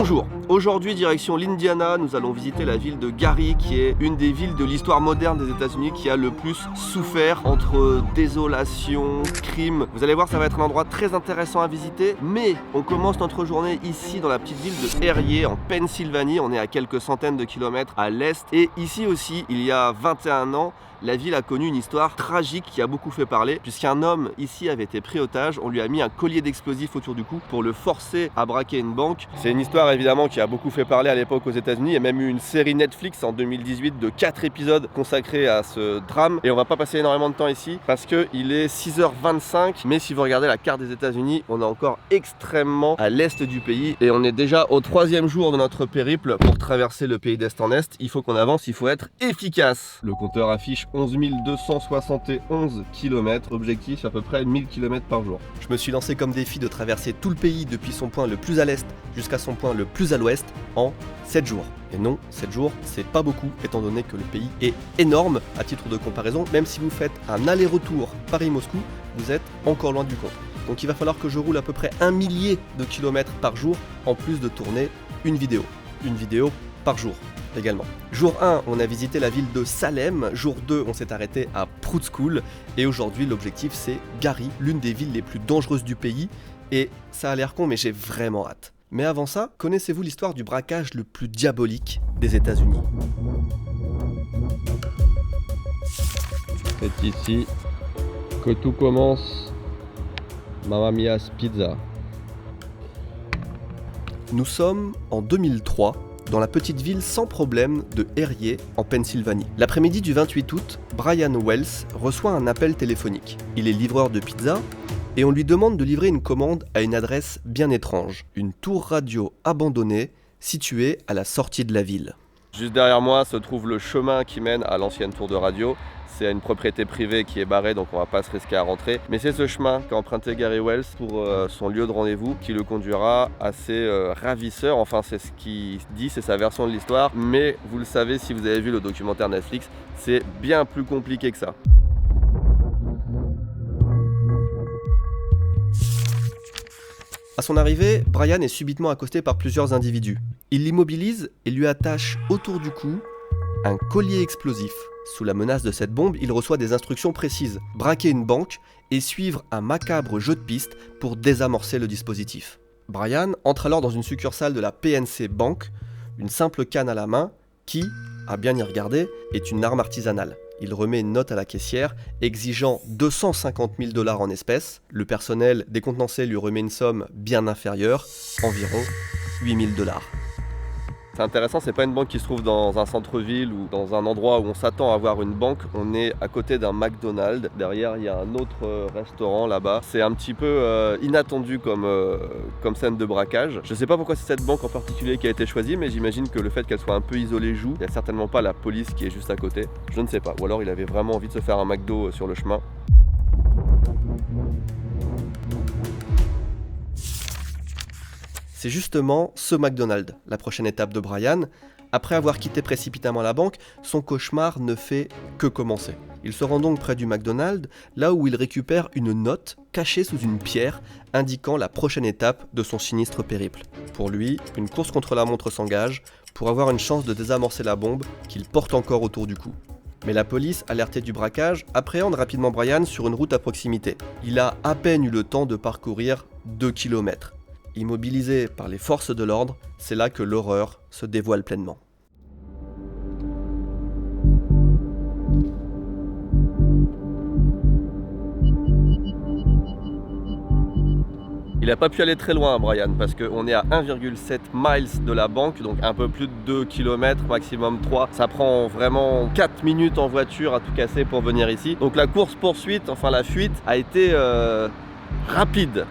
Bonjour, aujourd'hui direction l'Indiana, nous allons visiter la ville de Gary qui est une des villes de l'histoire moderne des États-Unis qui a le plus souffert entre désolation, crime. Vous allez voir, ça va être un endroit très intéressant à visiter, mais on commence notre journée ici dans la petite ville de Erie en Pennsylvanie. On est à quelques centaines de kilomètres à l'est et ici aussi, il y a 21 ans, la ville a connu une histoire tragique qui a beaucoup fait parler, puisqu'un homme ici avait été pris otage, on lui a mis un collier d'explosifs autour du cou pour le forcer à braquer une banque. C'est une histoire évidemment qui a beaucoup fait parler à l'époque aux États-Unis. Il y a même eu une série Netflix en 2018 de 4 épisodes consacrés à ce drame. Et on va pas passer énormément de temps ici parce qu'il est 6h25, mais si vous regardez la carte des États-Unis, on est encore extrêmement à l'est du pays et on est déjà au 3e jour de notre périple pour traverser le pays d'est en est. Il faut qu'on avance, il faut être efficace. Le compteur affiche 11 271 km, objectif à peu près 1000 km par jour. Je me suis lancé comme défi de traverser tout le pays depuis son point le plus à l'est jusqu'à son point le plus à l'ouest en 7 jours. Et non, 7 jours, c'est pas beaucoup étant donné que le pays est énorme. À titre de comparaison, même si vous faites un aller-retour Paris-Moscou, vous êtes encore loin du compte. Donc il va falloir que je roule à peu près 1 millier de kilomètres par jour en plus de tourner une vidéo. Une vidéo par jour. Également. Jour 1, on a visité la ville de Salem. Jour 2, on s'est arrêté à Prout School. Et aujourd'hui, l'objectif, c'est Gary, l'une des villes les plus dangereuses du pays. Et ça a l'air con, mais j'ai vraiment hâte. Mais avant ça, connaissez-vous l'histoire du braquage le plus diabolique des États-Unis? C'est ici que tout commence. Mamma Mia's Pizza. Nous sommes en 2003. Dans la petite ville sans problème de Erie, en Pennsylvanie. L'après-midi du 28 août, Brian Wells reçoit un appel téléphonique. Il est livreur de pizza et on lui demande de livrer une commande à une adresse bien étrange, une tour radio abandonnée située à la sortie de la ville. Juste derrière moi se trouve le chemin qui mène à l'ancienne tour de radio. C'est une propriété privée qui est barrée, donc on va pas se risquer à rentrer. Mais c'est ce chemin qu'a emprunté Gary Wells pour son lieu de rendez-vous qui le conduira à ses ravisseurs. Enfin, c'est ce qu'il dit, c'est sa version de l'histoire. Mais vous le savez, si vous avez vu le documentaire Netflix, c'est bien plus compliqué que ça. À son arrivée, Brian est subitement accosté par plusieurs individus. Ils l'immobilisent et lui attachent autour du cou un collier explosif. Sous la menace de cette bombe, il reçoit des instructions précises, braquer une banque et suivre un macabre jeu de piste pour désamorcer le dispositif. Brian entre alors dans une succursale de la PNC Bank, une simple canne à la main qui, à bien y regarder, est une arme artisanale. Il remet une note à la caissière exigeant 250 000 $ en espèces. Le personnel décontenancé lui remet une somme bien inférieure, environ 8 000 $. C'est intéressant, c'est pas une banque qui se trouve dans un centre-ville ou dans un endroit où on s'attend à voir une banque. On est à côté d'un McDonald's. Derrière, il y a un autre restaurant là-bas. C'est un petit peu inattendu comme scène de braquage. Je sais pas pourquoi c'est cette banque en particulier qui a été choisie, mais j'imagine que le fait qu'elle soit un peu isolée joue. Il y a certainement pas la police qui est juste à côté. Je ne sais pas. Ou alors il avait vraiment envie de se faire un McDo sur le chemin. C'est justement ce McDonald's, la prochaine étape de Brian. Après avoir quitté précipitamment la banque, son cauchemar ne fait que commencer. Il se rend donc près du McDonald's, là où il récupère une note cachée sous une pierre indiquant la prochaine étape de son sinistre périple. Pour lui, une course contre la montre s'engage pour avoir une chance de désamorcer la bombe qu'il porte encore autour du cou. Mais la police, alertée du braquage, appréhende rapidement Brian sur une route à proximité. Il a à peine eu le temps de parcourir 2 km. Immobilisé par les forces de l'ordre, c'est là que l'horreur se dévoile pleinement. Il n'a pas pu aller très loin, Brian, parce qu'on est à 1,7 miles de la banque, donc un peu plus de 2 km, maximum 3. Ça prend vraiment 4 minutes en voiture à tout casser pour venir ici. Donc la course-poursuite, enfin la fuite, a été rapide.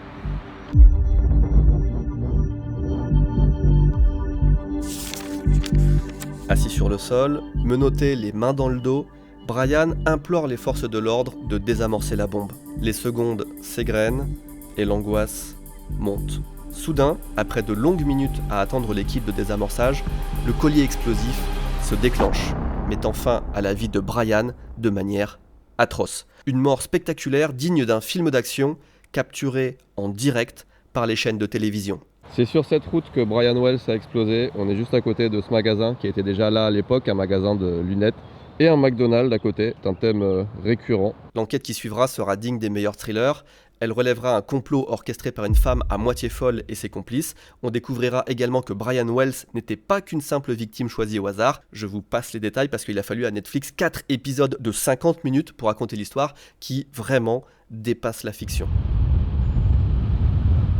Assis sur le sol, menotté les mains dans le dos, Brian implore les forces de l'ordre de désamorcer la bombe. Les secondes s'égrènent et l'angoisse monte. Soudain, après de longues minutes à attendre l'équipe de désamorçage, le collier explosif se déclenche, mettant fin à la vie de Brian de manière atroce. Une mort spectaculaire digne d'un film d'action capturé en direct par les chaînes de télévision. C'est sur cette route que Brian Wells a explosé. On est juste à côté de ce magasin qui était déjà là à l'époque, un magasin de lunettes. Et un McDonald's à côté, c'est un thème récurrent. L'enquête qui suivra sera digne des meilleurs thrillers. Elle relèvera un complot orchestré par une femme à moitié folle et ses complices. On découvrira également que Brian Wells n'était pas qu'une simple victime choisie au hasard. Je vous passe les détails parce qu'il a fallu à Netflix 4 épisodes de 50 minutes pour raconter l'histoire qui vraiment dépasse la fiction.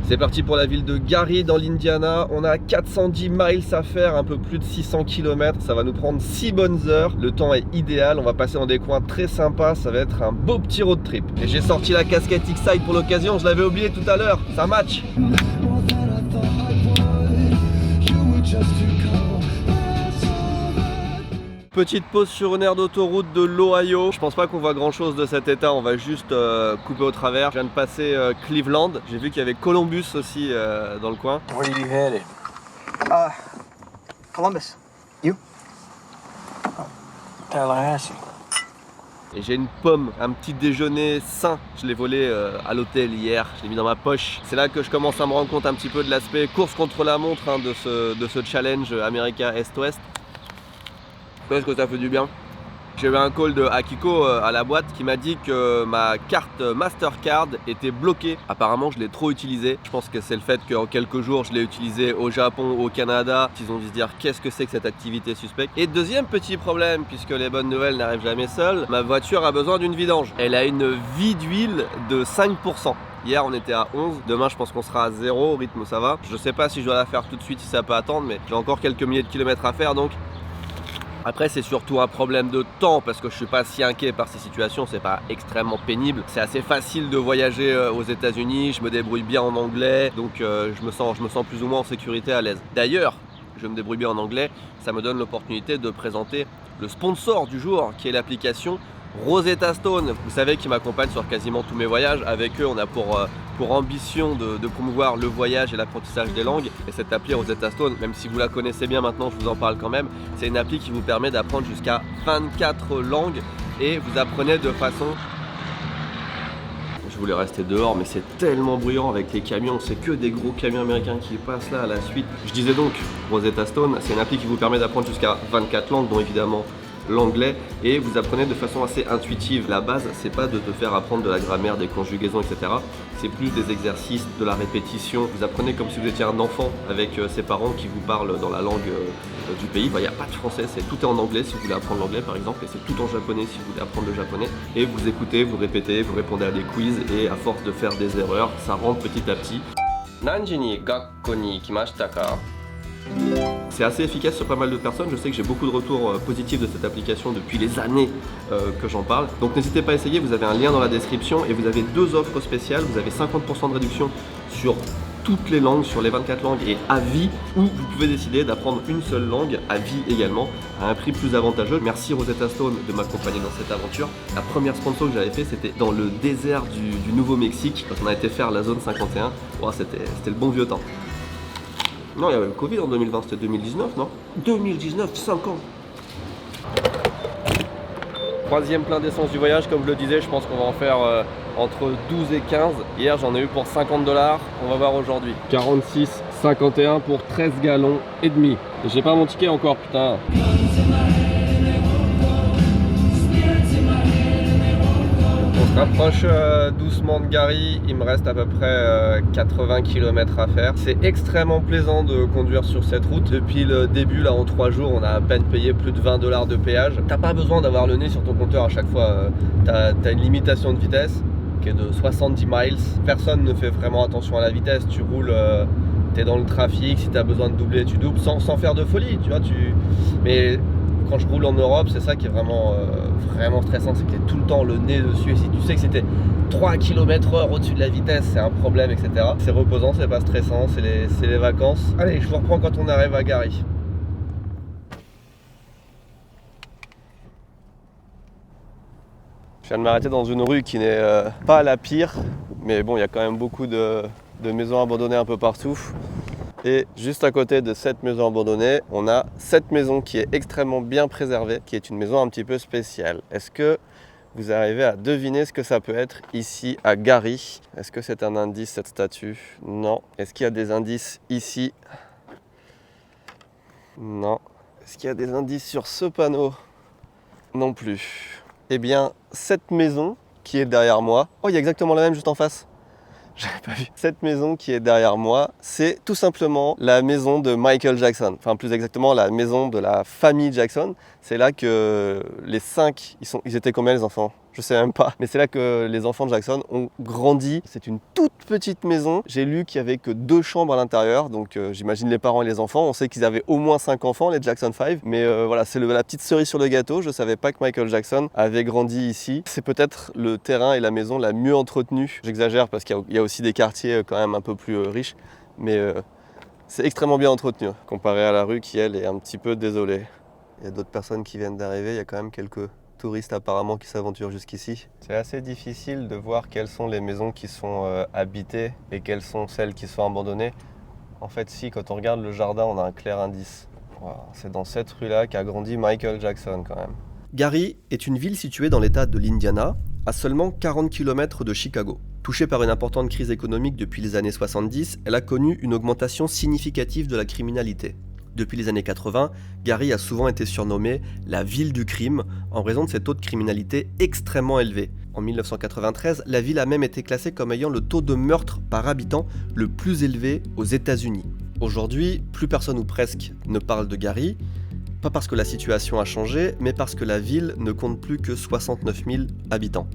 C'est parti pour la ville de Gary dans l'Indiana. On a 410 miles à faire, un peu plus de 600 km. Ça va nous prendre 6 bonnes heures. Le temps est idéal. On va passer dans des coins très sympas. Ça va être un beau petit road trip. Et j'ai sorti la casquette X-Side pour l'occasion. Je l'avais oublié tout à l'heure. Ça match. Petite pause sur une aire d'autoroute de l'Ohio. Je pense pas qu'on voit grand chose de cet état, on va juste couper au travers. Je viens de passer Cleveland, j'ai vu qu'il y avait Columbus aussi dans le coin. Where are you headed? Columbus. You? Oh, Tallahassee. Et j'ai une pomme, un petit déjeuner sain. Je l'ai volé à l'hôtel hier, je l'ai mis dans ma poche. C'est là que je commence à me rendre compte un petit peu de l'aspect course contre la montre de ce challenge America Est-Ouest. Est-ce que ça fait du bien? J'ai eu un call de Akiko à la boîte qui m'a dit que ma carte Mastercard était bloquée. Apparemment, je l'ai trop utilisée. Je pense que c'est le fait qu'en quelques jours, je l'ai utilisée au Japon, au Canada. Ils ont dû se dire qu'est-ce que c'est que cette activité suspecte. Et deuxième petit problème, puisque les bonnes nouvelles n'arrivent jamais seules, ma voiture a besoin d'une vidange. Elle a une vie d'huile de 5%. Hier on était à 11, demain je pense qu'on sera à 0 au rythme où ça va. Je sais pas si je dois la faire tout de suite, si ça peut attendre, mais j'ai encore quelques milliers de kilomètres à faire donc. Après c'est surtout un problème de temps parce que je suis pas si inquiet par ces situations, c'est pas extrêmement pénible. C'est assez facile de voyager aux États-Unis, je me débrouille bien en anglais, donc je me sens plus ou moins en sécurité, à l'aise. D'ailleurs, je me débrouille bien en anglais, ça me donne l'opportunité de présenter le sponsor du jour qui est l'application Rosetta Stone. Vous savez qui m'accompagne sur quasiment tous mes voyages. Avec eux on a pour ambition de promouvoir le voyage et l'apprentissage des langues. Et cette appli Rosetta Stone, même si vous la connaissez bien maintenant, je vous en parle quand même, c'est une appli qui vous permet d'apprendre jusqu'à 24 langues et vous apprenez de façon... Je voulais rester dehors mais c'est tellement bruyant avec les camions, c'est que des gros camions américains qui passent là à la suite. Je disais donc, Rosetta Stone, c'est une appli qui vous permet d'apprendre jusqu'à 24 langues, dont évidemment l'anglais, et vous apprenez de façon assez intuitive. La base, c'est pas de te faire apprendre de la grammaire, des conjugaisons, etc. C'est plus des exercices, de la répétition. Vous apprenez comme si vous étiez un enfant avec ses parents qui vous parlent dans la langue du pays. Il n'y a pas de français, tout est en anglais si vous voulez apprendre l'anglais par exemple, et c'est tout en japonais si vous voulez apprendre le japonais. Et vous écoutez, vous répétez, vous répondez à des quiz, et à force de faire des erreurs, ça rentre petit à petit. Nanji ni gakko ni kimashita ka? C'est assez efficace sur pas mal de personnes, je sais que j'ai beaucoup de retours positifs de cette application depuis les années que j'en parle. Donc n'hésitez pas à essayer, vous avez un lien dans la description et vous avez 2 offres spéciales. Vous avez 50% de réduction sur toutes les langues, sur les 24 langues et à vie, ou vous pouvez décider d'apprendre une seule langue à vie également, à un prix plus avantageux. Merci Rosetta Stone de m'accompagner dans cette aventure. La première sponsor que j'avais fait, c'était dans le désert du Nouveau-Mexique, quand on a été faire la zone 51. Oh, c'était le bon vieux temps. Non, il y avait le Covid en 2020, c'était 2019, non? 2019, 5 ans. Troisième plein d'essence du voyage, comme je le disais, je pense qu'on va en faire entre 12 et 15. Hier, j'en ai eu pour $50, on va voir aujourd'hui. 46,51 pour 13 gallons et demi. J'ai pas mon ticket encore, putain. On se rapproche doucement de Gary, il me reste à peu près 80 km à faire. C'est extrêmement plaisant de conduire sur cette route. Depuis le début, là en 3 jours, on a à peine payé plus de $20 de péage. T'as pas besoin d'avoir le nez sur ton compteur à chaque fois. T'as une limitation de vitesse qui est de 70 miles. Personne ne fait vraiment attention à la vitesse. Tu roules, t'es dans le trafic, si t'as besoin de doubler, tu doubles sans faire de folie, tu vois. Mais quand je roule en Europe, c'est ça qui est vraiment stressant, c'est que tu es tout le temps le nez dessus, et si tu sais que c'était 3 km/h au-dessus de la vitesse, c'est un problème, etc. C'est reposant, c'est pas stressant, c'est les vacances. Allez, je vous reprends quand on arrive à Gary. Je viens de m'arrêter dans une rue qui n'est pas la pire, mais bon, il y a quand même beaucoup de maisons abandonnées un peu partout. Et juste à côté de cette maison abandonnée, on a cette maison qui est extrêmement bien préservée, qui est une maison un petit peu spéciale. Est-ce que Vous arrivez à deviner ce que ça peut être ici à Gary. Est-ce que c'est un indice cette statue? Non. Est-ce qu'il y a des indices ici? Non. Est-ce qu'il y a des indices sur ce panneau? Non plus. Eh bien, cette maison qui est derrière moi... Oh, il y a exactement la même juste en face. J'avais pas vu. Cette maison qui est derrière moi, c'est tout simplement la maison de Michael Jackson. Enfin, plus exactement, la maison de la famille Jackson. C'est là que les 5, ils étaient combien les enfants? Je sais même pas. Mais c'est là que les enfants de Jackson ont grandi. C'est une toute petite maison. J'ai lu qu'il y avait que 2 chambres à l'intérieur. Donc j'imagine les parents et les enfants. On sait qu'ils avaient au moins 5 enfants, les Jackson 5. Mais voilà, c'est la petite cerise sur le gâteau. Je savais pas que Michael Jackson avait grandi ici. C'est peut-être le terrain et la maison la mieux entretenue. J'exagère parce qu'il y a aussi des quartiers quand même un peu plus riches. Mais c'est extrêmement bien entretenu comparé à la rue qui, elle, est un petit peu désolée. Il y a d'autres personnes qui viennent d'arriver. Il y a quand même quelques touristes apparemment qui s'aventurent jusqu'ici. C'est assez difficile de voir quelles sont les maisons qui sont habitées et quelles sont celles qui sont abandonnées. En fait, si, quand on regarde le jardin, on a un clair indice. Voilà, c'est dans cette rue-là qu'a grandi Michael Jackson quand même. Gary est une ville située dans l'état de l'Indiana, à seulement 40 km de Chicago. Touchée par une importante crise économique depuis les années 70, elle a connu une augmentation significative de la criminalité. Depuis les années 80, Gary a souvent été surnommée la ville du crime en raison de ses taux de criminalité extrêmement élevés. En 1993, la ville a même été classée comme ayant le taux de meurtre par habitant le plus élevé aux États-Unis. Aujourd'hui, plus personne ou presque ne parle de Gary, pas parce que la situation a changé, mais parce que la ville ne compte plus que 69 000 habitants.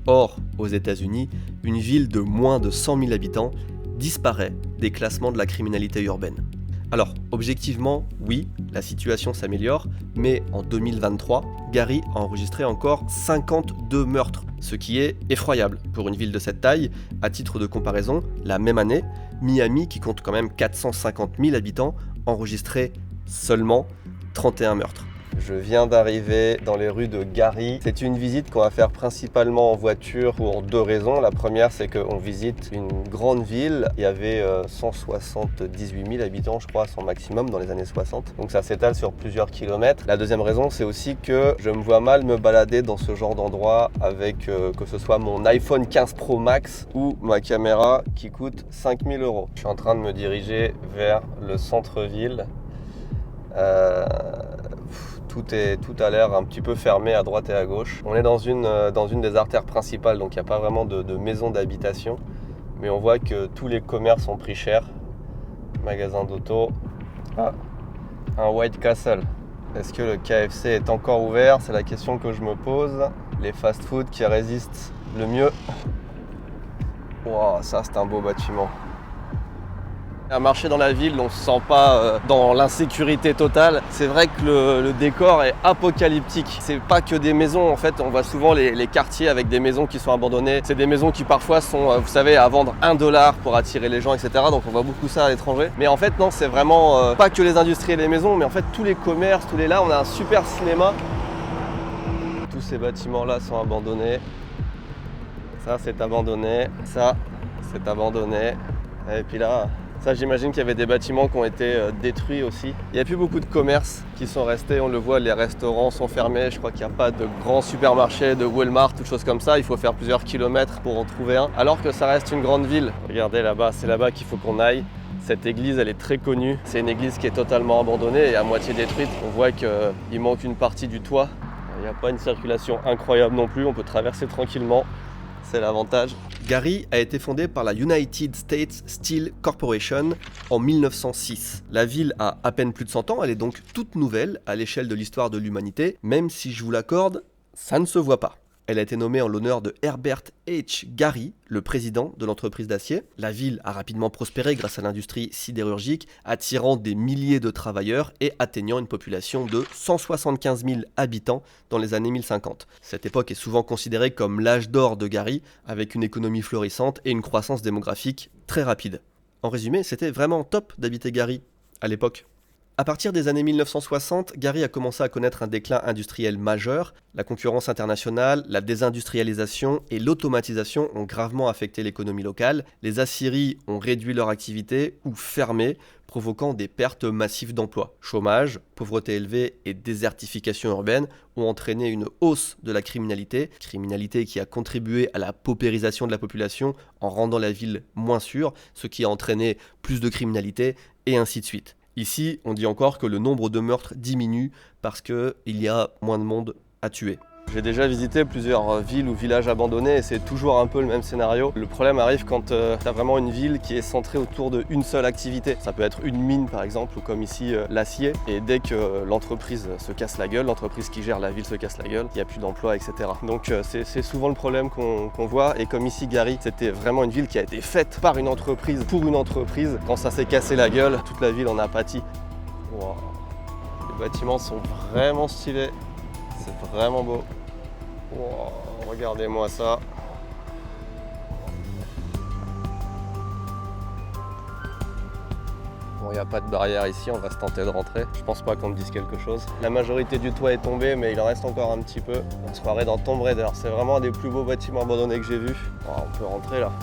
Or, aux États-Unis, une ville de moins de 100 000 habitants disparaît des classements de la criminalité urbaine. Alors, objectivement, oui, la situation s'améliore, mais en 2023, Gary a enregistré encore 52 meurtres, ce qui est effroyable pour une ville de cette taille. À titre de comparaison, la même année, Miami, qui compte quand même 450 000 habitants, enregistrait seulement 31 meurtres. Je viens d'arriver dans les rues de Gary. C'est une visite qu'on va faire principalement en voiture pour 2 raisons. La première, c'est qu'on visite une grande ville. Il y avait 178 000 habitants, je crois, à son maximum dans les années 60. Donc ça s'étale sur plusieurs kilomètres. La deuxième raison, c'est aussi que je me vois mal me balader dans ce genre d'endroit avec que ce soit mon iPhone 15 Pro Max ou ma caméra qui coûte 5 000 €. Je suis en train de me diriger vers le centre-ville. Tout a l'air un petit peu fermé à droite et à gauche. On est dans une des artères principales, donc il n'y a pas vraiment de maison d'habitation. Mais on voit que tous les commerces ont pris cher. Magasin d'auto. Ah, un White Castle. Est-ce que le KFC est encore ouvert? C'est la question que je me pose. Les fast-food qui résistent le mieux. Wow, ça c'est un beau bâtiment. À marcher dans la ville, on ne se sent pas dans l'insécurité totale. C'est vrai que le décor est apocalyptique. C'est pas que des maisons, en fait, on voit souvent les quartiers avec des maisons qui sont abandonnées. C'est des maisons qui parfois sont, vous savez, à vendre $1 pour attirer les gens, etc. Donc on voit beaucoup ça à l'étranger. Mais en fait, non, c'est vraiment pas que les industries et les maisons, mais en fait tous les commerces, tous les là. On a un super cinéma. Tous ces bâtiments-là sont abandonnés. Ça, c'est abandonné. Ça, c'est abandonné. Et puis là... Ça, j'imagine qu'il y avait des bâtiments qui ont été détruits aussi. Il n'y a plus beaucoup de commerces qui sont restés, on le voit, les restaurants sont fermés. Je crois qu'il n'y a pas de grands supermarchés, de Walmart, toutes choses comme ça. Il faut faire plusieurs kilomètres pour en trouver un, alors que ça reste une grande ville. Regardez là-bas, c'est là-bas qu'il faut qu'on aille. Cette église, elle est très connue. C'est une église qui est totalement abandonnée et à moitié détruite. On voit qu'il manque une partie du toit. Il n'y a pas une circulation incroyable non plus, on peut traverser tranquillement. C'est l'avantage. Gary a été fondée par la United States Steel Corporation en 1906. La ville a à peine plus de 100 ans, elle est donc toute nouvelle à l'échelle de l'histoire de l'humanité, même si je vous l'accorde, ça ne se voit pas. Elle a été nommée en l'honneur de Herbert H. Gary, le président de l'entreprise d'acier. La ville a rapidement prospéré grâce à l'industrie sidérurgique, attirant des milliers de travailleurs et atteignant une population de 175 000 habitants dans les années 1050. Cette époque est souvent considérée comme l'âge d'or de Gary, avec une économie florissante et une croissance démographique très rapide. En résumé, c'était vraiment top d'habiter Gary à l'époque. À partir des années 1960, Gary a commencé à connaître un déclin industriel majeur. La concurrence internationale, la désindustrialisation et l'automatisation ont gravement affecté l'économie locale. Les aciéries ont réduit leur activité ou fermé, provoquant des pertes massives d'emplois. Chômage, pauvreté élevée et désertification urbaine ont entraîné une hausse de la criminalité qui a contribué à la paupérisation de la population en rendant la ville moins sûre, ce qui a entraîné plus de criminalité et ainsi de suite. Ici, on dit encore que le nombre de meurtres diminue parce qu'il y a moins de monde à tuer. J'ai déjà visité plusieurs villes ou villages abandonnés et c'est toujours un peu le même scénario. Le problème arrive quand tu as vraiment une ville qui est centrée autour d'une seule activité. Ça peut être une mine par exemple, ou comme ici l'acier. Et dès que l'entreprise se casse la gueule, l'entreprise qui gère la ville se casse la gueule, il n'y a plus d'emploi, etc. Donc c'est souvent le problème qu'on voit. Et comme ici Gary, c'était vraiment une ville qui a été faite par une entreprise, pour une entreprise. Quand ça s'est cassé la gueule, toute la ville en a pâti. Wow. Les bâtiments sont vraiment stylés. C'est vraiment beau. Wow, regardez-moi ça. Bon, il n'y a pas de barrière ici, on va se tenter de rentrer. Je pense pas qu'on me dise quelque chose. La majorité du toit est tombée, mais il en reste encore un petit peu. On se croirait dans Tomb Raider. C'est vraiment un des plus beaux bâtiments abandonnés que j'ai vus. Oh, on peut rentrer là.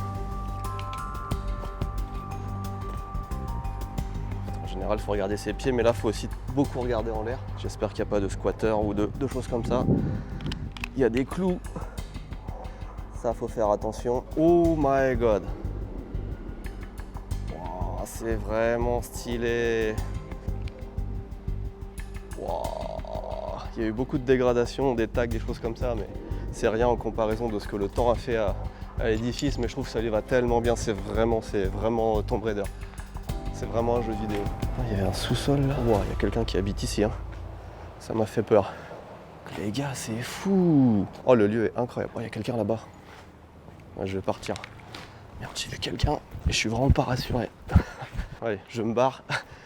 En général, il faut regarder ses pieds, mais là, il faut aussi beaucoup regarder en l'air. J'espère qu'il n'y a pas de squatter ou de choses comme ça. Il y a des clous. Ça, faut faire attention. Oh my god. Wow, c'est vraiment stylé. Wow. Il y a eu beaucoup de dégradations, des tags, des choses comme ça, mais c'est rien en comparaison de ce que le temps a fait à l'édifice. Mais je trouve que ça lui va tellement bien. C'est vraiment Tomb Raider. C'est vraiment un jeu vidéo. Il y a un sous-sol là. Wow, il y a quelqu'un qui habite ici. Hein. Ça m'a fait peur. Les gars, c'est fou! Oh, le lieu est incroyable. Oh, il y a quelqu'un là-bas. Ouais, je vais partir. Merde, j'ai vu quelqu'un et je suis vraiment pas rassuré. Allez, je me barre.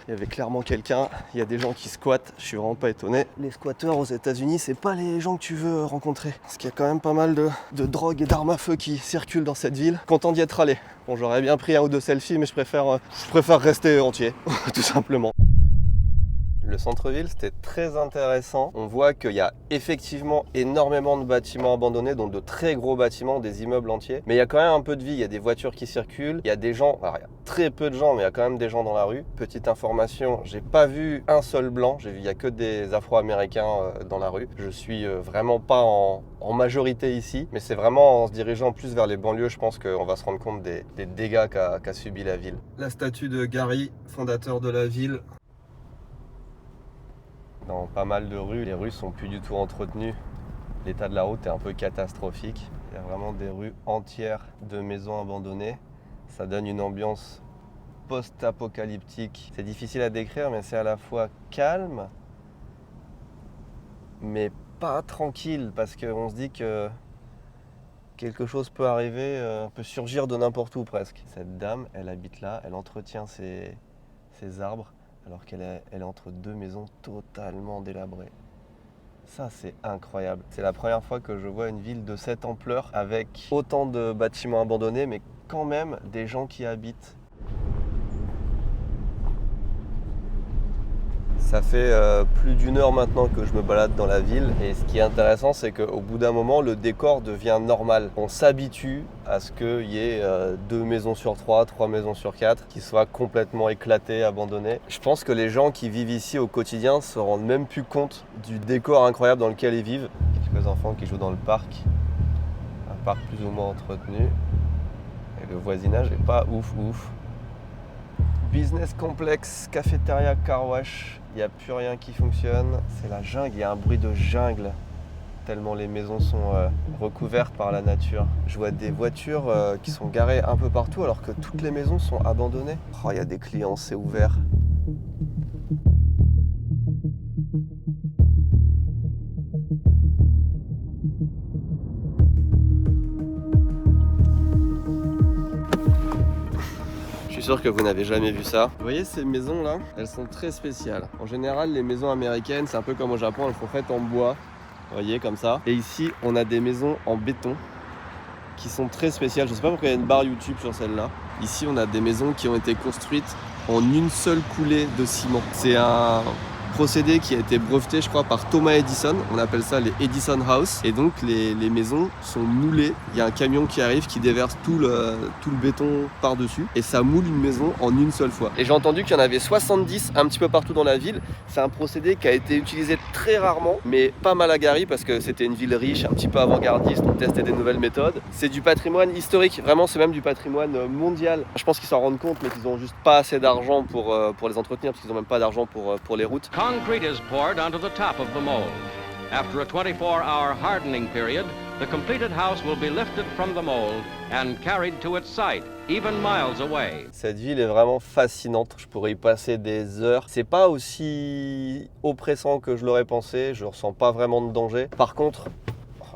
Il y avait clairement quelqu'un. Il y a des gens qui squattent. Je suis vraiment pas étonné. Les squatteurs aux États-Unis, c'est pas les gens que tu veux rencontrer. Parce qu'il y a quand même pas mal de drogue et d'armes à feu qui circulent dans cette ville. Content d'y être allé. Bon, j'aurais bien pris un ou deux selfies, mais je préfère rester entier, tout simplement. Le centre-ville, c'était très intéressant. On voit qu'il y a effectivement énormément de bâtiments abandonnés, donc de très gros bâtiments, des immeubles entiers. Mais il y a quand même un peu de vie, il y a des voitures qui circulent, il y a des gens, alors il y a très peu de gens, mais il y a quand même des gens dans la rue. Petite information, j'ai pas vu un seul blanc, il y a que des Afro-Américains dans la rue. Je suis vraiment pas en majorité ici, mais c'est vraiment en se dirigeant plus vers les banlieues, je pense qu'on va se rendre compte des dégâts qu'a subi la ville. La statue de Gary, fondateur de la ville. Dans pas mal de rues, les rues sont plus du tout entretenues. L'état de la route est un peu catastrophique. Il y a vraiment des rues entières de maisons abandonnées. Ça donne une ambiance post-apocalyptique. C'est difficile à décrire, mais c'est à la fois calme, mais pas tranquille, parce qu'on se dit que quelque chose peut arriver, peut surgir de n'importe où presque. Cette dame, elle habite là, elle entretient ses arbres, alors qu'elle est entre deux maisons totalement délabrées. Ça, c'est incroyable. C'est la première fois que je vois une ville de cette ampleur avec autant de bâtiments abandonnés, mais quand même des gens qui y habitent. Ça fait plus d'une heure maintenant que je me balade dans la ville et ce qui est intéressant, c'est qu'au bout d'un moment, le décor devient normal. On s'habitue à ce qu'il y ait 2 maisons sur 3, 3 maisons sur 4 qui soient complètement éclatées, abandonnées. Je pense que les gens qui vivent ici au quotidien se rendent même plus compte du décor incroyable dans lequel ils vivent. Quelques enfants qui jouent dans le parc, un parc plus ou moins entretenu. Et le voisinage n'est pas ouf. Business complexe, cafétéria, car wash. Il n'y a plus rien qui fonctionne, c'est la jungle, il y a un bruit de jungle, tellement les maisons sont recouvertes par la nature. Je vois des voitures qui sont garées un peu partout alors que toutes les maisons sont abandonnées. Oh, il y a des clients, c'est ouvert. Je suis sûr que vous n'avez jamais vu ça. Vous voyez ces maisons là, elles sont très spéciales. En général, les maisons américaines, c'est un peu comme au Japon, elles sont faites en bois. Vous voyez, comme ça. Et ici, on a des maisons en béton qui sont très spéciales. Je ne sais pas pourquoi il y a une barre YouTube sur celle-là. Ici, on a des maisons qui ont été construites en une seule coulée de ciment. C'est un procédé qui a été breveté, je crois, par Thomas Edison. On appelle ça les Edison House. Et donc les maisons sont moulées. Il y a un camion qui arrive, qui déverse tout le béton par-dessus. Et ça moule une maison en une seule fois. Et j'ai entendu qu'il y en avait 70 un petit peu partout dans la ville. C'est un procédé qui a été utilisé très rarement, mais pas mal à Gary parce que c'était une ville riche, un petit peu avant-gardiste. On testait des nouvelles méthodes. C'est du patrimoine historique. Vraiment, c'est même du patrimoine mondial. Je pense qu'ils s'en rendent compte, mais qu'ils n'ont juste pas assez d'argent pour les entretenir parce qu'ils n'ont même pas d'argent pour les routes. Concrete is poured onto the top of the mold. After a 24-hour hardening period, the completed house will be lifted from the mold and carried to its site, even miles away. Cette ville est vraiment fascinante, je pourrais y passer des heures. C'est pas aussi oppressant que je l'aurais pensé, je ressens pas vraiment de danger. Par contre,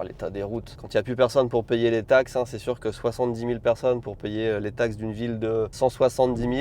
l'état des routes. Quand il n'y a plus personne pour payer les taxes, c'est sûr que 70 000 personnes pour payer les taxes d'une ville de 170 000,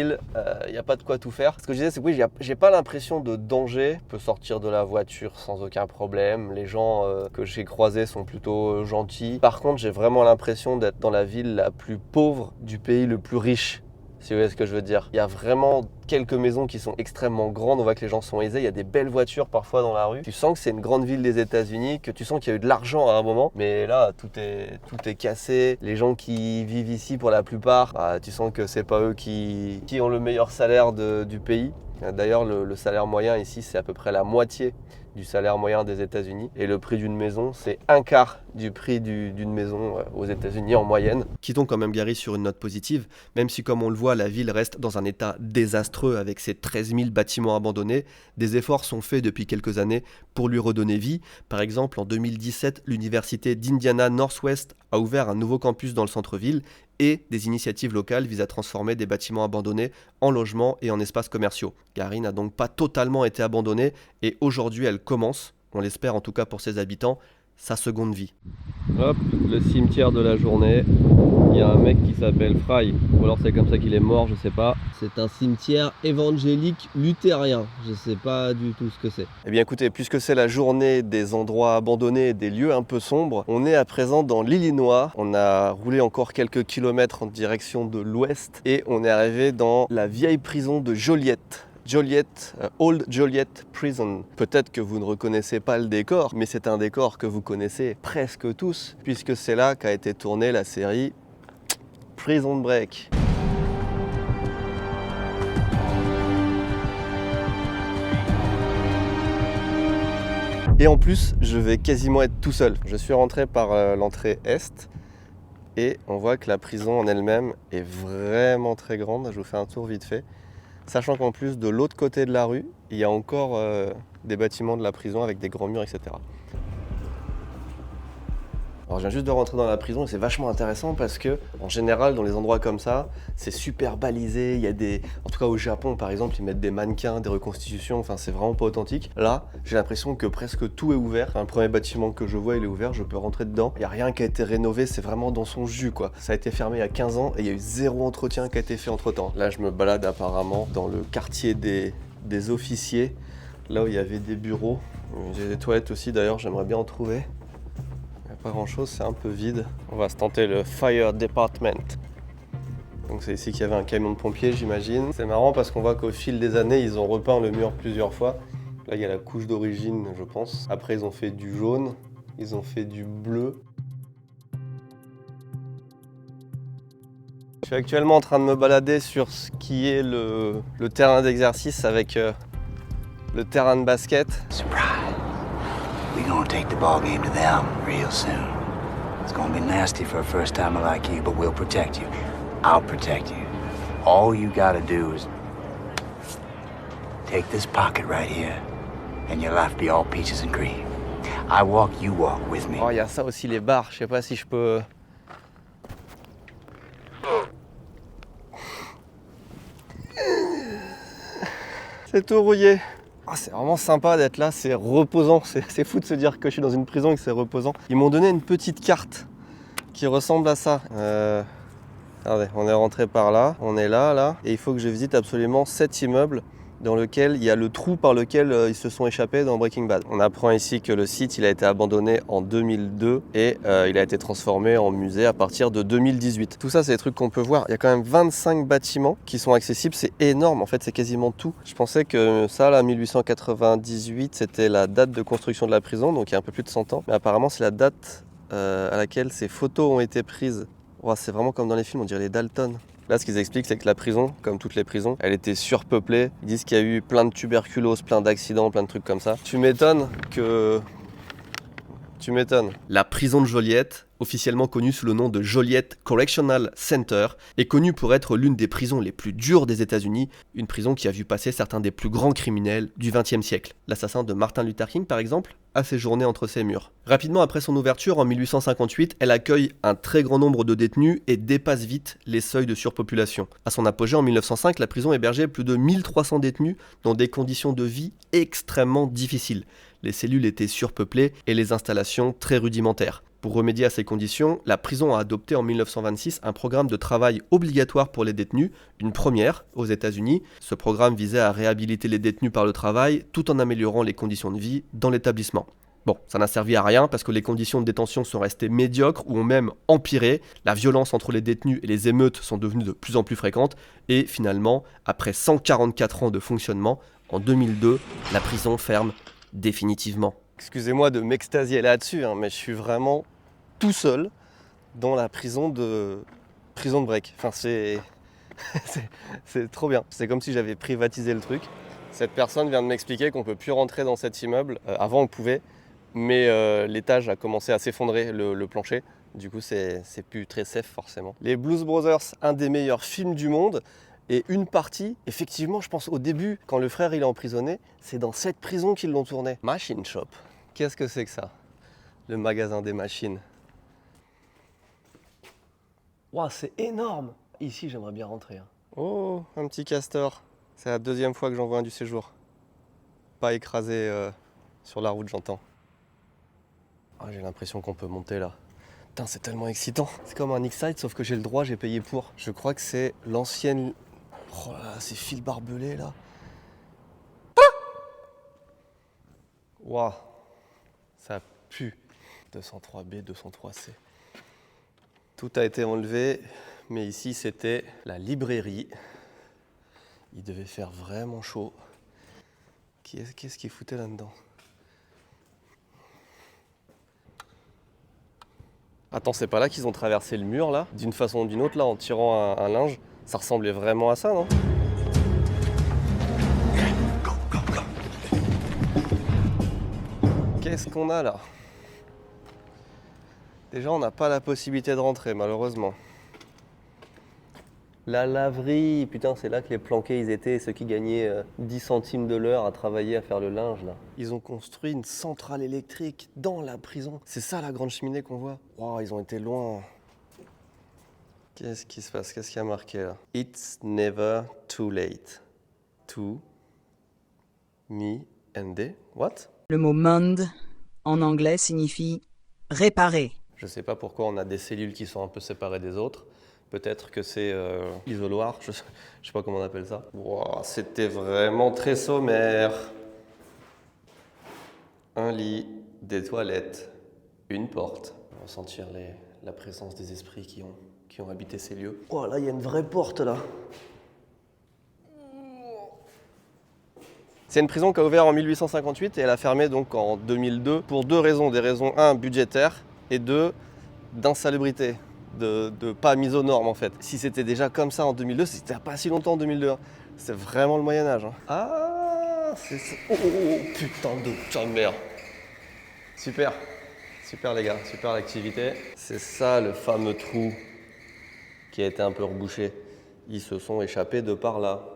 il n'y a pas de quoi tout faire. Ce que je disais, c'est que oui, j'ai pas l'impression de danger. Je peux sortir de la voiture sans aucun problème. Les gens que j'ai croisés sont plutôt gentils. Par contre, j'ai vraiment l'impression d'être dans la ville la plus pauvre du pays le plus riche. Si vous voyez ce que je veux dire. Il y a vraiment quelques maisons qui sont extrêmement grandes, on voit que les gens sont aisés, il y a des belles voitures parfois dans la rue. Tu sens que c'est une grande ville des États-Unis, que tu sens qu'il y a eu de l'argent à un moment, mais là tout est cassé. Les gens qui vivent ici pour la plupart, tu sens que c'est pas eux qui ont le meilleur salaire du pays. D'ailleurs le salaire moyen ici c'est à peu près la moitié du salaire moyen des États-Unis et le prix d'une maison c'est un quart du prix d'une maison aux États-Unis en moyenne. Quittons quand même Gary sur une note positive, même si comme on le voit la ville reste dans un état désastreux avec ses 13 000 bâtiments abandonnés, des efforts sont faits depuis quelques années pour lui redonner vie. Par exemple en 2017 l'université d'Indiana Northwest a ouvert un nouveau campus dans le centre-ville et des initiatives locales visent à transformer des bâtiments abandonnés en logements et en espaces commerciaux. Gary n'a donc pas totalement été abandonnée et aujourd'hui elle commence, on l'espère en tout cas pour ses habitants, sa seconde vie. Hop, le cimetière de la journée. Il y a un mec qui s'appelle Fry, ou alors c'est comme ça qu'il est mort, je sais pas. C'est un cimetière évangélique luthérien, je sais pas du tout ce que c'est. Eh bien écoutez, puisque c'est la journée des endroits abandonnés et des lieux un peu sombres, on est à présent dans l'Illinois. On a roulé encore quelques kilomètres en direction de l'ouest et on est arrivé dans la vieille prison de Joliet. Old Joliet Prison. Peut-être que vous ne reconnaissez pas le décor, mais c'est un décor que vous connaissez presque tous, puisque c'est là qu'a été tournée la série Prison Break. Et en plus, je vais quasiment être tout seul. Je suis rentré par l'entrée est et on voit que la prison en elle-même est vraiment très grande. Je vous fais un tour vite fait. Sachant qu'en plus, de l'autre côté de la rue, il y a encore des bâtiments de la prison avec des grands murs, etc. Alors je viens juste de rentrer dans la prison et c'est vachement intéressant parce que, en général, dans les endroits comme ça, c'est super balisé. Il y a en tout cas au Japon, par exemple, ils mettent des mannequins, des reconstitutions. Enfin, c'est vraiment pas authentique. Là, j'ai l'impression que presque tout est ouvert. Enfin, le premier bâtiment que je vois, il est ouvert. Je peux rentrer dedans. Il n'y a rien qui a été rénové. C'est vraiment dans son jus, quoi. Ça a été fermé il y a 15 ans et il y a eu 0 entretien qui a été fait entre-temps. Là, je me balade apparemment dans le quartier des officiers, là où il y avait des bureaux. J'ai des toilettes aussi, d'ailleurs. J'aimerais bien en trouver. Pas grand chose, c'est un peu vide. On va se tenter le Fire Department. Donc c'est ici qu'il y avait un camion de pompiers, j'imagine. C'est marrant parce qu'on voit qu'au fil des années, ils ont repeint le mur plusieurs fois. Là, il y a la couche d'origine, je pense. Après, ils ont fait du jaune, ils ont fait du bleu. Je suis actuellement en train de me balader sur ce qui est le terrain d'exercice avec le terrain de basket. Surprise. We're gonna take the ball game to them real soon. It's gonna be nasty for a first timer like you, but we'll protect you. I'll protect you. All you gotta do is take this pocket right here, and your life be all peaches and cream. I walk, you walk with me. Oh, il y a ça aussi, les bars. Je sais pas si je peux. C'est tout rouillé. Oh, c'est vraiment sympa d'être là, c'est reposant. C'est fou de se dire que je suis dans une prison et que c'est reposant. Ils m'ont donné une petite carte qui ressemble à ça. Regardez, on est rentré par là, on est là, et il faut que je visite absolument 7 immeubles dans lequel il y a le trou par lequel ils se sont échappés dans Breaking Bad. On apprend ici que le site il a été abandonné en 2002 et il a été transformé en musée à partir de 2018. Tout ça, c'est des trucs qu'on peut voir. Il y a quand même 25 bâtiments qui sont accessibles, c'est énorme, en fait, c'est quasiment tout. Je pensais que ça, là, 1898, c'était la date de construction de la prison, donc il y a un peu plus de 100 ans. Mais apparemment, c'est la date à laquelle ces photos ont été prises. Wow, c'est vraiment comme dans les films, on dirait les Dalton. Là, ce qu'ils expliquent, c'est que la prison, comme toutes les prisons, elle était surpeuplée. Ils disent qu'il y a eu plein de tuberculose, plein d'accidents, plein de trucs comme ça. Tu m'étonnes. La prison de Joliette, officiellement connue sous le nom de Joliette Correctional Center, est connue pour être l'une des prisons les plus dures des États-Unis, une prison qui a vu passer certains des plus grands criminels du XXe siècle. L'assassin de Martin Luther King, par exemple, a séjourné entre ses murs. Rapidement après son ouverture, en 1858, elle accueille un très grand nombre de détenus et dépasse vite les seuils de surpopulation. À son apogée en 1905, la prison hébergeait plus de 1300 détenus dans des conditions de vie extrêmement difficiles. Les cellules étaient surpeuplées et les installations très rudimentaires. Pour remédier à ces conditions, la prison a adopté en 1926 un programme de travail obligatoire pour les détenus, une première aux États-Unis. Ce programme visait à réhabiliter les détenus par le travail tout en améliorant les conditions de vie dans l'établissement. Bon, ça n'a servi à rien parce que les conditions de détention sont restées médiocres ou ont même empiré. La violence entre les détenus et les émeutes sont devenues de plus en plus fréquentes. Et finalement, après 144 ans de fonctionnement, en 2002, la prison ferme définitivement. Excusez-moi de m'extasier là-dessus, mais je suis vraiment tout seul dans la prison de Break. Enfin, c'est trop bien. C'est comme si j'avais privatisé le truc. Cette personne vient de m'expliquer qu'on ne peut plus rentrer dans cet immeuble. Avant, on pouvait, mais l'étage a commencé à s'effondrer, le plancher. Du coup, c'est plus très safe, forcément. Les Blues Brothers, un des meilleurs films du monde. Et une partie, effectivement, je pense au début, quand le frère il est emprisonné, c'est dans cette prison qu'ils l'ont tourné. Machine Shop. Qu'est-ce que c'est que ça? Le magasin des machines. Waouh, c'est énorme! Ici, j'aimerais bien rentrer. Oh, un petit castor. C'est la deuxième fois que j'en vois un du séjour. Pas écrasé sur la route, j'entends. Ah, j'ai l'impression qu'on peut monter là. Putain, c'est tellement excitant. C'est comme un X-Side, sauf que j'ai le droit, j'ai payé pour. Je crois que c'est l'ancienne... Oh là là, ces fils barbelés là. Waouh, ça pue. 203B, 203C. Tout a été enlevé, mais ici c'était la librairie. Il devait faire vraiment chaud. Qu'est-ce qu'il foutait là-dedans? Attends, c'est pas là qu'ils ont traversé le mur là, d'une façon ou d'une autre là, en tirant un linge? Ça ressemblait vraiment à ça, non? Qu'est-ce qu'on a là? Déjà, on n'a pas la possibilité de rentrer, malheureusement. La laverie, putain, c'est là que les planqués ils étaient, ceux qui gagnaient 10 centimes de l'heure à travailler, à faire le linge là. Ils ont construit une centrale électrique dans la prison. C'est ça la grande cheminée qu'on voit. Wow, ils ont été loin. Qu'est-ce qui se passe? Qu'est-ce qu'il y a marqué là? It's never too late. To me and they. What? Le mot mend en anglais signifie réparer. Je sais pas pourquoi on a des cellules qui sont un peu séparées des autres. Peut-être que c'est isoloir, je sais pas comment on appelle ça. Wow, c'était vraiment très sommaire. Un lit, des toilettes, une porte. On va sentir la présence des esprits qui ont habité ces lieux. Oh là, il y a une vraie porte là. C'est une prison qui a ouvert en 1858 et elle a fermé donc en 2002 pour deux raisons. Des raisons, un, budgétaires et deux, d'insalubrité. De pas mise aux normes en fait. Si c'était déjà comme ça en 2002, c'était pas si longtemps en 2002. C'est vraiment le Moyen-Âge. Ah, c'est ça. Oh, putain de merde. Super. Super les gars, super l'activité. C'est ça le fameux trou qui a été un peu rebouché. Ils se sont échappés de par là.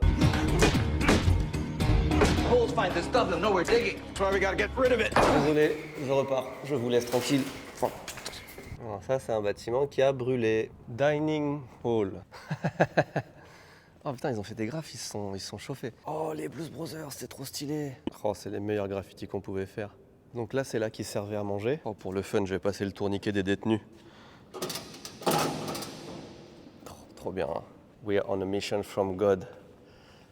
Désolé, je repars. Je vous laisse tranquille. Alors ça, c'est un bâtiment qui a brûlé. Dining Hall. Oh putain, ils ont fait des graphes, ils se sont chauffés. Oh, les Blues Brothers, c'est trop stylé. Oh, c'est les meilleurs graffitis qu'on pouvait faire. Donc là, c'est là qu'ils servaient à manger. Oh, pour le fun, je vais passer le tourniquet des détenus. Trop bien. Hein. We are on a mission from God.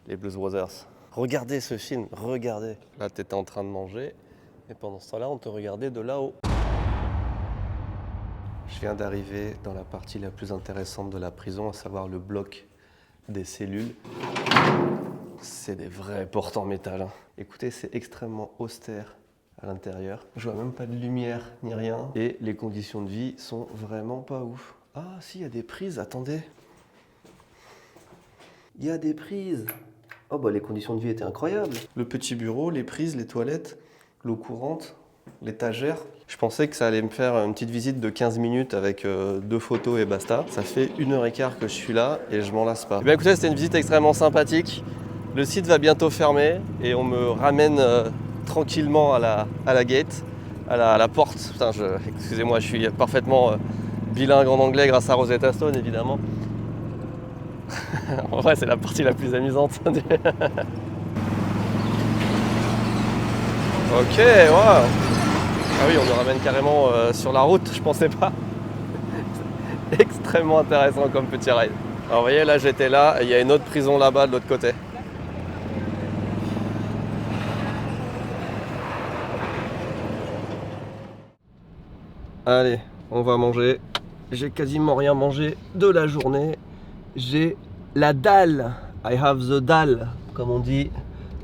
Les Blues Brothers. Regardez ce film, regardez. Là, t'étais en train de manger, et pendant ce temps-là, on te regardait de là-haut. Je viens d'arriver dans la partie la plus intéressante de la prison, à savoir le bloc des cellules. C'est des vrais portes en métal. Hein. Écoutez, c'est extrêmement austère à l'intérieur. Je vois même pas de lumière ni rien. Et les conditions de vie sont vraiment pas ouf. Ah si, il y a des prises, attendez. Il y a des prises. Oh bah les conditions de vie étaient incroyables. Le petit bureau, les prises, les toilettes, l'eau courante, l'étagère. Je pensais que ça allait me faire une petite visite de 15 minutes avec 2 photos et basta. Ça fait 1h15 que je suis là et je m'en lasse pas. Eh bien écoutez, c'était une visite extrêmement sympathique. Le site va bientôt fermer et on me ramène tranquillement à la gate, à la porte. Putain, excusez-moi, je suis parfaitement bilingue en anglais grâce à Rosetta Stone évidemment. En vrai, c'est la partie la plus amusante. Ok, wow. Ah oui, on nous ramène carrément sur la route, je pensais pas. Extrêmement intéressant comme petit ride. Alors vous voyez, là j'étais là, et il y a une autre prison là-bas de l'autre côté. Allez, on va manger. J'ai quasiment rien mangé de la journée. J'ai la dalle. I have the dalle, comme on dit.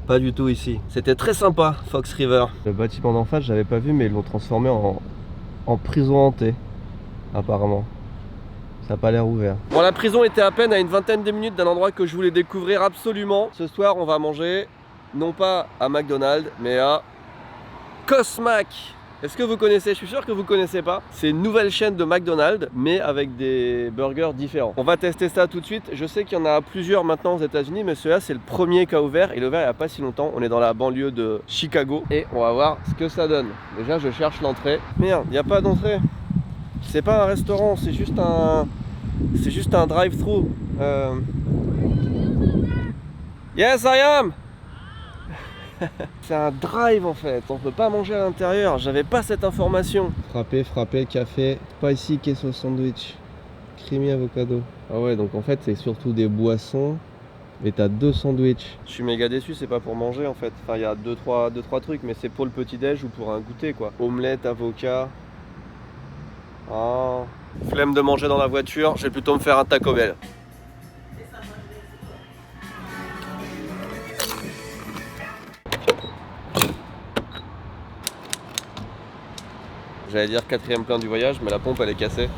Pas du tout ici. C'était très sympa, Fox River. Le bâtiment d'en face, j'avais pas vu, mais ils l'ont transformé en prison hantée, apparemment. Ça n'a pas l'air ouvert. Bon, la prison était à peine à une vingtaine de minutes d'un endroit que je voulais découvrir absolument. Ce soir, on va manger, non pas à McDonald's, mais à Cosmac. Est-ce que vous connaissez? Je suis sûr que vous connaissez pas. C'est une nouvelle chaîne de McDonald's, mais avec des burgers différents. On va tester ça tout de suite. Je sais qu'il y en a plusieurs maintenant aux États-Unis, mais celui-là, c'est le premier qui a ouvert. Il a ouvert il n'y a pas si longtemps. On est dans la banlieue de Chicago et on va voir ce que ça donne. Déjà, je cherche l'entrée. Merde, il n'y a pas d'entrée. C'est pas un restaurant, c'est juste un drive-thru. Yes, I am. C'est un drive en fait, on peut pas manger à l'intérieur, j'avais pas cette information. Frappé, café, spicy queso sandwich, creamy avocado. Ah ouais, donc en fait c'est surtout des boissons et t'as 2 sandwichs. Je suis méga déçu, c'est pas pour manger en fait. Enfin il y a 2-3 trucs, mais c'est pour le petit déj ou pour un goûter quoi. Omelette, avocat. Ah. Flemme de manger dans la voiture, je vais plutôt me faire un Taco Bell. J'allais dire 4e plein du voyage, mais la pompe elle est cassée.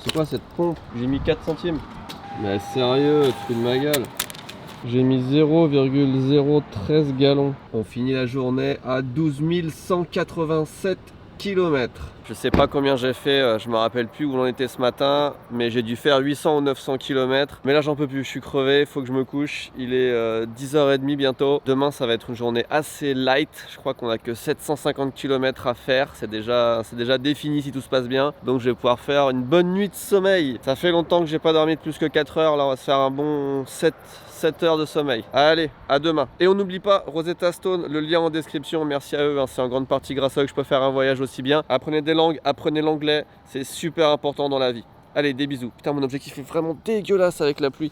C'est quoi cette pompe? J'ai mis 4 centimes. Mais sérieux, tu fais de ma gueule. J'ai mis 0,013 gallons. On finit la journée à 12 187 km. Je sais pas combien j'ai fait, je me rappelle plus où l'on était ce matin, mais j'ai dû faire 800 ou 900 km. Mais là j'en peux plus, je suis crevé, faut que je me couche. Il est 10h30 bientôt. Demain ça va être une journée assez light. Je crois qu'on a que 750 km à faire. C'est déjà défini si tout se passe bien. Donc je vais pouvoir faire une bonne nuit de sommeil. Ça fait longtemps que j'ai pas dormi de plus que 4 heures. Là on va se faire un bon 7 heures de sommeil. Allez, à demain. Et on n'oublie pas Rosetta Stone, le lien en description. Merci à eux, hein. C'est en grande partie grâce à eux que je peux faire un voyage aussi bien. Apprenez des langues, apprenez l'anglais, c'est super important dans la vie. Allez, des bisous. Putain, mon objectif est vraiment dégueulasse avec la pluie.